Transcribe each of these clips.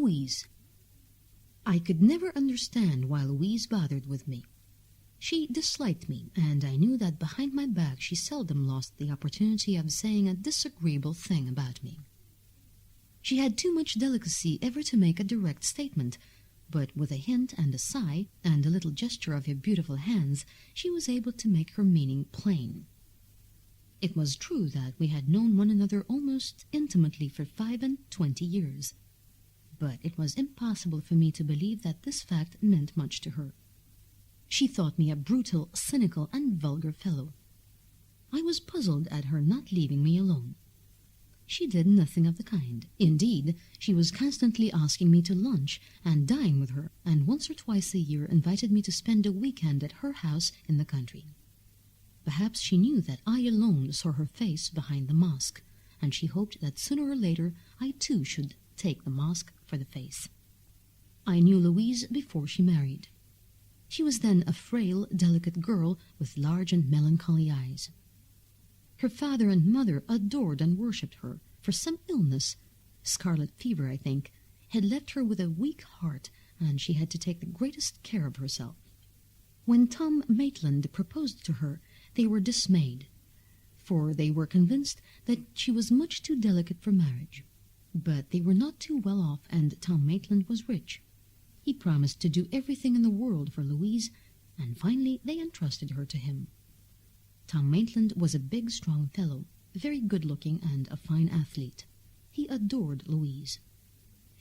Louise. I could never understand why Louise bothered with me. She disliked me, and I knew that behind my back she seldom lost the opportunity of saying a disagreeable thing about me. She had too much delicacy ever to make a direct statement, but with a hint and a sigh and a little gesture of her beautiful hands, she was able to make her meaning plain. It was true that we had known one another almost intimately for 25 years, but it was impossible for me to believe that this fact meant much to her. She thought me a brutal, cynical, and vulgar fellow. I was puzzled at her not leaving me alone. She did nothing of the kind. Indeed, she was constantly asking me to lunch and dine with her, and once or twice a year invited me to spend a weekend at her house in the country. Perhaps she knew that I alone saw her face behind the mask, and she hoped that sooner or later I too should take the mask for the face. I knew Louise before she married. She was then a frail, delicate girl with large and melancholy eyes. Her father and mother adored and worshipped her, for some illness, scarlet fever I think, had left her with a weak heart, and she had to take the greatest care of herself. When Tom Maitland proposed to her, they were dismayed, for they were convinced that she was much too delicate for marriage. But they were not too well off, and Tom Maitland was rich. He promised to do everything in the world for Louise, and finally they entrusted her to him. Tom Maitland was a big, strong fellow, very good-looking and a fine athlete. He adored Louise.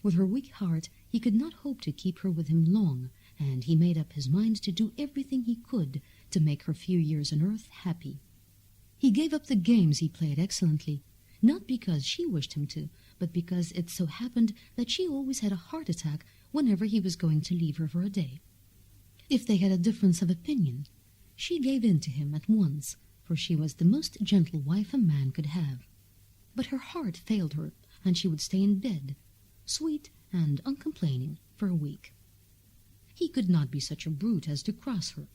With her weak heart, he could not hope to keep her with him long, and he made up his mind to do everything he could to make her few years on earth happy. He gave up the games he played excellently, not because she wished him to, but because it so happened that she always had a heart attack whenever he was going to leave her for a day. If they had a difference of opinion, she gave in to him at once, for she was the most gentle wife a man could have. But her heart failed her, and she would stay in bed, sweet and uncomplaining, for a week. He could not be such a brute as to cross her.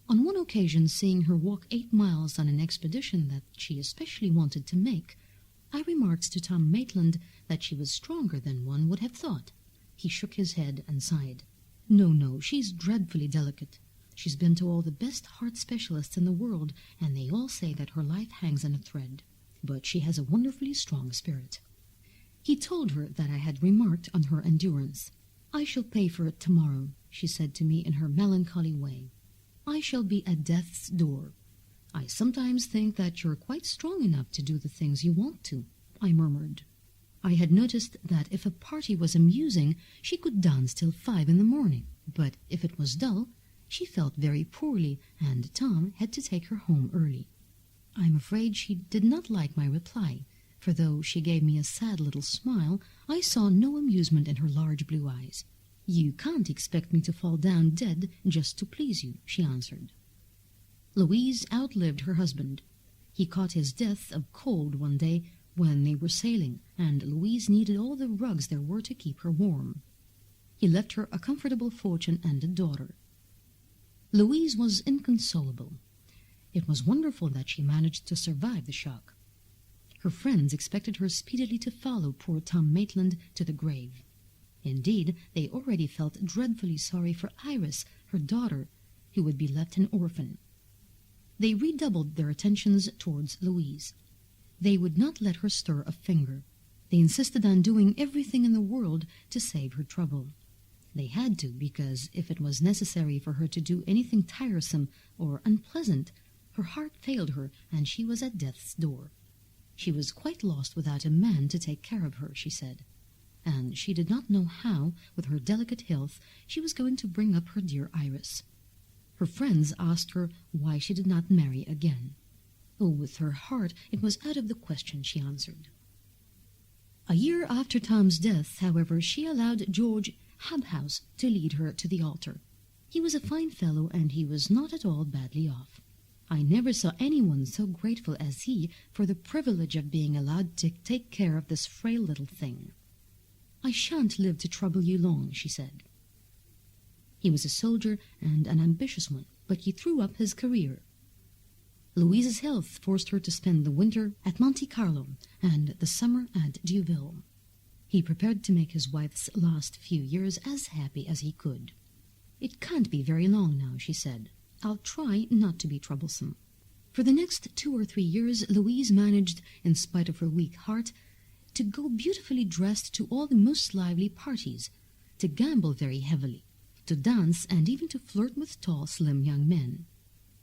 On one occasion, seeing her walk 8 miles on an expedition that she especially wanted to make, I remarked to Tom Maitland that she was stronger than one would have thought. He shook his head and sighed. No, she's dreadfully delicate. She's been to all the best heart specialists in the world, and they all say that her life hangs on a thread. But she has a wonderfully strong spirit." He told her that I had remarked on her endurance. "I shall pay for it tomorrow," she said to me in her melancholy way. "I shall be at death's door." "I sometimes think that you're quite strong enough to do the things you want to," I murmured. I had noticed that if a party was amusing, she could dance till 5 in the morning, but if it was dull, she felt very poorly, and Tom had to take her home early. I'm afraid she did not like my reply, for though she gave me a sad little smile, I saw no amusement in her large blue eyes. "You can't expect me to fall down dead just to please you," she answered. Louise outlived her husband. He caught his death of cold one day when they were sailing, and Louise needed all the rugs there were to keep her warm. He left her a comfortable fortune and a daughter. Louise was inconsolable. It was wonderful that she managed to survive the shock. Her friends expected her speedily to follow poor Tom Maitland to the grave. Indeed, they already felt dreadfully sorry for Iris, her daughter, who would be left an orphan. They redoubled their attentions towards Louise. They would not let her stir a finger. They insisted on doing everything in the world to save her trouble. They had to, because if it was necessary for her to do anything tiresome or unpleasant, her heart failed her and she was at death's door. She was quite lost without a man to take care of her, she said, and she did not know how, with her delicate health, she was going to bring up her dear Iris. Her friends asked her why she did not marry again. "Oh, with her heart, it was out of the question," she answered. A year after Tom's death, however, she allowed George Hobhouse to lead her to the altar. He was a fine fellow, and he was not at all badly off. I never saw anyone so grateful as he for the privilege of being allowed to take care of this frail little thing. "I shan't live to trouble you long," she said. He was a soldier and an ambitious one, but he threw up his career. Louise's health forced her to spend the winter at Monte Carlo and the summer at Deauville. He prepared to make his wife's last few years as happy as he could. "It can't be very long now," she said. "I'll try not to be troublesome." For the next 2 or 3 years, Louise managed, in spite of her weak heart, to go beautifully dressed to all the most lively parties, to gamble very heavily, to dance, and even to flirt with tall, slim young men.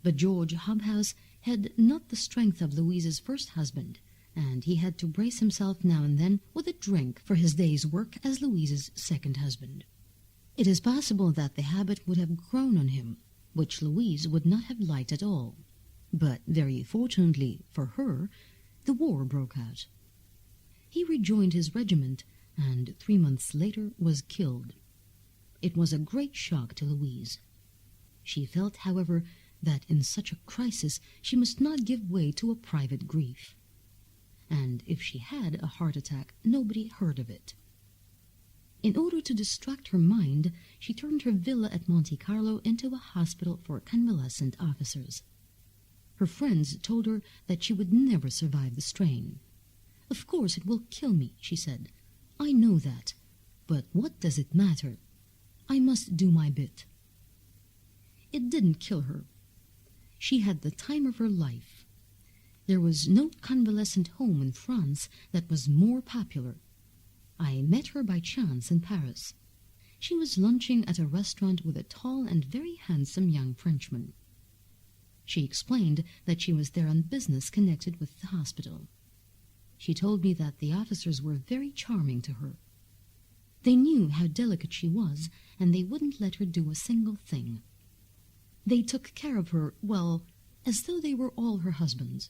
But George Hobhouse had not the strength of Louise's first husband, and he had to brace himself now and then with a drink for his day's work as Louise's second husband. It is possible that the habit would have grown on him, which Louise would not have liked at all. But very fortunately for her, the war broke out. He rejoined his regiment, and 3 months later was killed. It was a great shock to Louise. She felt, however, that in such a crisis she must not give way to a private grief. And if she had a heart attack, nobody heard of it. In order to distract her mind, she turned her villa at Monte Carlo into a hospital for convalescent officers. Her friends told her that she would never survive the strain. "Of course it will kill me," she said. "I know that. But what does it matter? I must do my bit." It didn't kill her. She had the time of her life. There was no convalescent home in France that was more popular. I met her by chance in Paris. She was lunching at a restaurant with a tall and very handsome young Frenchman. She explained that she was there on business connected with the hospital. She told me that the officers were very charming to her. They knew how delicate she was, and they wouldn't let her do a single thing. They took care of her, well, as though they were all her husbands.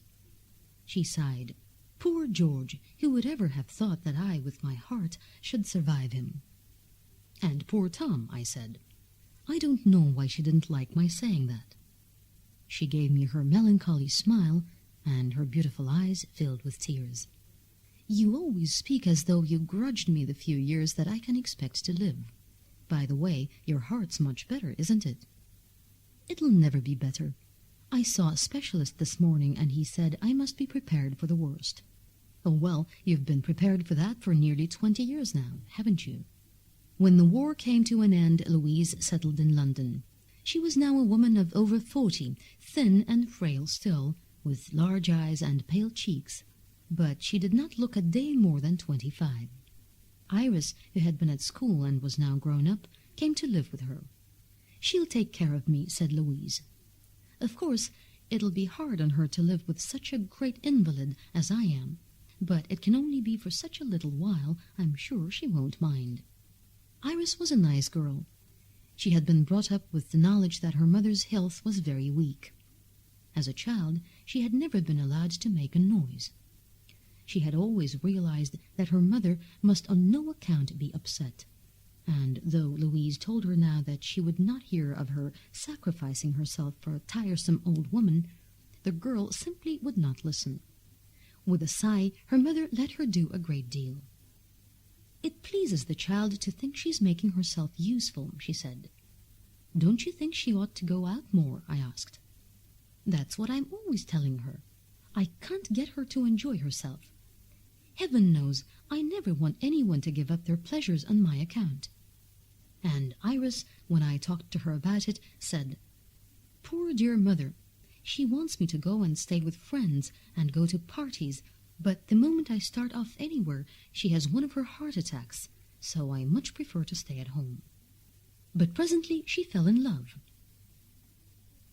She sighed. "Poor George, who would ever have thought that I, with my heart, should survive him?" "And poor Tom," I said. I don't know why she didn't like my saying that. She gave me her melancholy smile, and her beautiful eyes filled with tears. "You always speak as though you grudged me the few years that I can expect to live. By the way, your heart's much better, isn't it?" "It'll never be better. I saw a specialist this morning, and he said I must be prepared for the worst." "Oh, well, you've been prepared for that for nearly 20 years now, haven't you?" When the war came to an end, Louise settled in London. She was now a woman of over 40, thin and frail still, with large eyes and pale cheeks, but she did not look a day more than 25. Iris, who had been at school and was now grown up, came to live with her. "She'll take care of me," said Louise. "Of course, it'll be hard on her to live with such a great invalid as I am, but it can only be for such a little while. I'm sure she won't mind." Iris was a nice girl. She had been brought up with the knowledge that her mother's health was very weak. As a child, she had never been allowed to make a noise. She had always realized that her mother must on no account be upset, and though Louise told her now that she would not hear of her sacrificing herself for a tiresome old woman, the girl simply would not listen. With a sigh, her mother let her do a great deal. "It pleases the child to think she's making herself useful," she said. "Don't you think she ought to go out more?" I asked. "That's what I'm always telling her. I can't get her to enjoy herself. Heaven knows I never want anyone to give up their pleasures on my account." And Iris, when I talked to her about it, said, "Poor dear mother, she wants me to go and stay with friends and go to parties, but the moment I start off anywhere, she has one of her heart attacks, so I much prefer to stay at home." But presently she fell in love.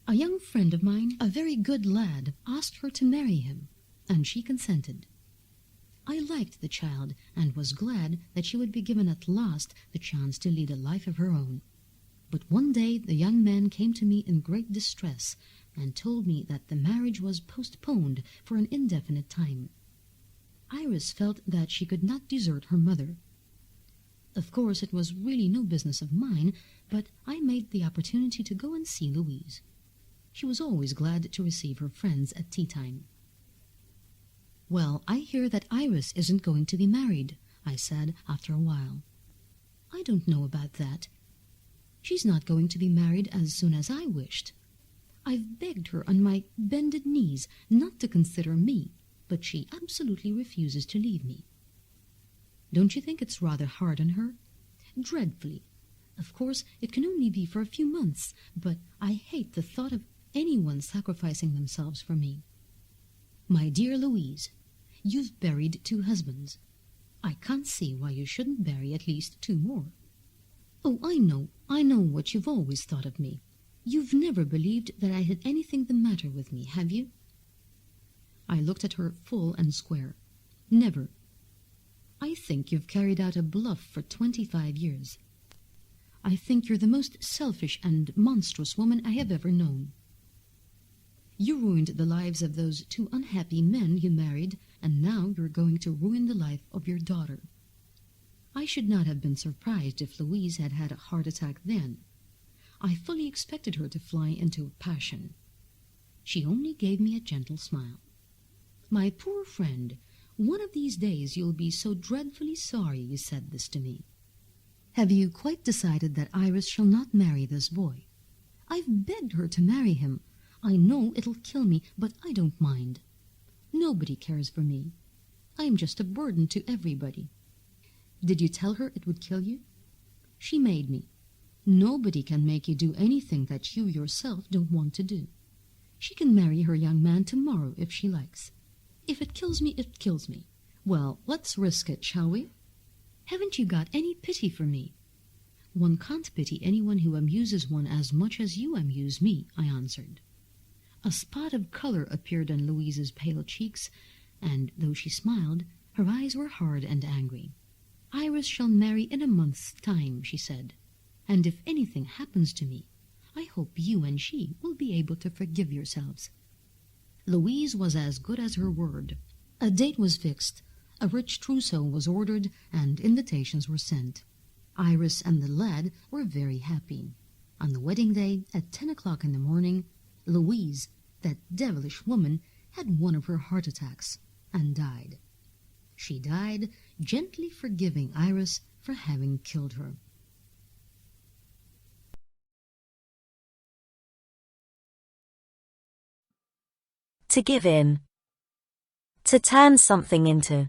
A young friend of mine, a very good lad, asked her to marry him, and she consented. I liked the child, and was glad that she would be given at last the chance to lead a life of her own. But one day the young man came to me in great distress, and told me that the marriage was postponed for an indefinite time. Iris felt that she could not desert her mother. Of course, it was really no business of mine, but I made the opportunity to go and see Louise. She was always glad to receive her friends at tea-time. "Well, I hear that Iris isn't going to be married," I said after a while. "I don't know about that. She's not going to be married as soon as I wished. I've begged her on my bended knees not to consider me, but she absolutely refuses to leave me." Don't you think it's rather hard on her? Dreadfully. Of course, it can only be for a few months, but I hate the thought of anyone sacrificing themselves for me. My dear Louise, you've buried 2 husbands. I can't see why you shouldn't bury at least 2 more. Oh, I know what you've always thought of me. You've never believed that I had anything the matter with me, have you? I looked at her full and square. Never. I think you've carried out a bluff for 25 years. I think you're the most selfish and monstrous woman I have ever known. You ruined the lives of those 2 unhappy men you married, and now you're going to ruin the life of your daughter. I should not have been surprised if Louise had had a heart attack then. I fully expected her to fly into a passion. She only gave me a gentle smile. My poor friend, one of these days you'll be so dreadfully sorry you said this to me. Have you quite decided that Iris shall not marry this boy? I've begged her to marry him. I know it'll kill me, but I don't mind. Nobody cares for me. I am just a burden to everybody. Did you tell her it would kill you? She made me. Nobody can make you do anything that you yourself don't want to do. She can marry her young man tomorrow if she likes. If it kills me, it kills me. Well, let's risk it, shall we? Haven't you got any pity for me? One can't pity anyone who amuses one as much as you amuse me, I answered. A spot of color appeared on Louise's pale cheeks, and though she smiled, her eyes were hard and angry. Iris shall marry in a month's time, she said, and if anything happens to me, I hope you and she will be able to forgive yourselves. Louise was as good as her word. A date was fixed, a rich trousseau was ordered, and invitations were sent. Iris and the lad were very happy. On the wedding day, at 10 o'clock in the morning, Louise, that devilish woman, had one of her heart attacks and died. She died, gently forgiving Iris for having killed her. To give in. To turn something into.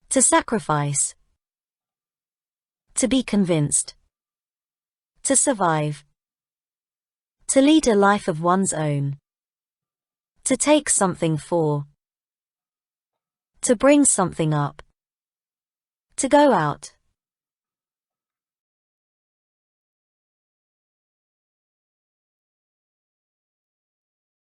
To sacrifice. To be convinced. To survive. To lead a life of one's own. To take something for. To bring something up. To go out.